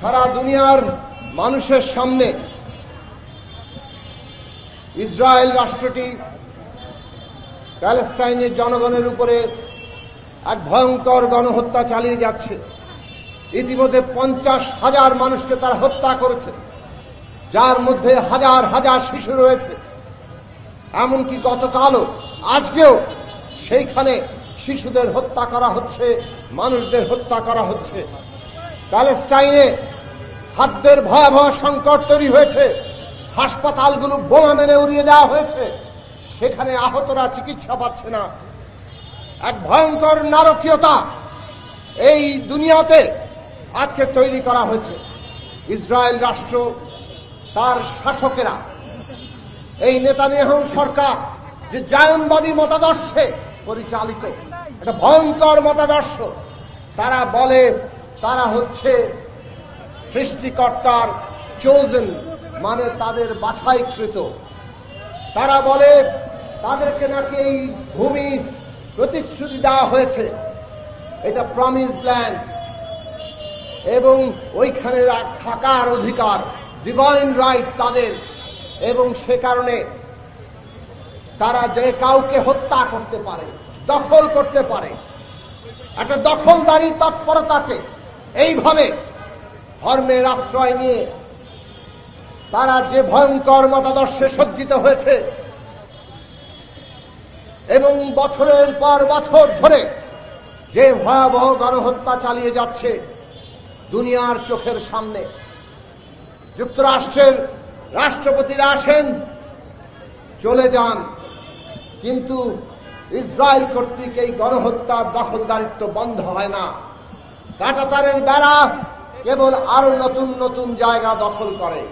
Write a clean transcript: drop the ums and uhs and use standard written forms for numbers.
সারা দুনিয়ার মানুষের সামনে ইসরায়েল রাষ্ট্রটি প্যালেস্টাইনের জনগণের উপরে এক ভয়ঙ্কর গণহত্যা চালিয়ে যাচ্ছে। ইতিমধ্যে 50,000 মানুষকে তারা হত্যা করেছে, যার মধ্যে হাজার হাজার শিশু রয়েছে। এমনকি গতকালও আজকেও সেইখানে শিশুদের হত্যা করা হচ্ছে, মানুষদের হত্যা করা হচ্ছে। প্যালেস্টাইনে খাদ্যের ভয়াবহ সংকট তৈরি হয়েছে, হাসপাতালগুলো বোমা মেরে উড়িয়ে দেওয়া হয়েছে, সেখানে আহতরা চিকিৎসা পাচ্ছে না। এক ভয়ঙ্কর নারকীয়তা এই দুনিয়াতে আজকে তৈরি করা হয়েছে। ইসরায়েল রাষ্ট্র, তার শাসকেরা, এই নেতানিয়াহু সরকার যে জায়নবাদী মতাদর্শে পরিচালিত, একটা ভয়ঙ্কর মতাদর্শ। তারা বলে তারা হচ্ছে সৃষ্টিকর্তার চোজেন, মানে তাদের বাছাইকৃত। তারা বলে তাদেরকে নাকি এই ভূমি প্রতিশ্রুতি দেওয়া হয়েছে, এটা প্রমিসড ল্যান্ড, এবং ওইখানে থাকার অধিকার, ডিভাইন রাইট তাদের। এবং সে কারণে তারা যে কাউকে হত্যা করতে পারে, দখল করতে পারে। একটা দখলদারি তৎপরতাকে এইভাবে ধর্মের আশ্রয় নিয়ে তারা যে ভয়ঙ্কর মতাদর্শে সজ্জিত হয়েছে এবং বছরের পর বছর ধরে যে ভয়াবহ গণহত্যা চালিয়ে যাচ্ছে দুনিয়ার চোখের সামনে। যুক্তরাষ্ট্রের রাষ্ট্রপতিরা আসেন, চলে যান, কিন্তু ইসরায়েল কর্তৃক এই গণহত্যা, দখলদারিত্ব বন্ধ হয় না। কাঁটাতারের বেড়া কেবল আরো নতুন নতুন জায়গা দখল করে।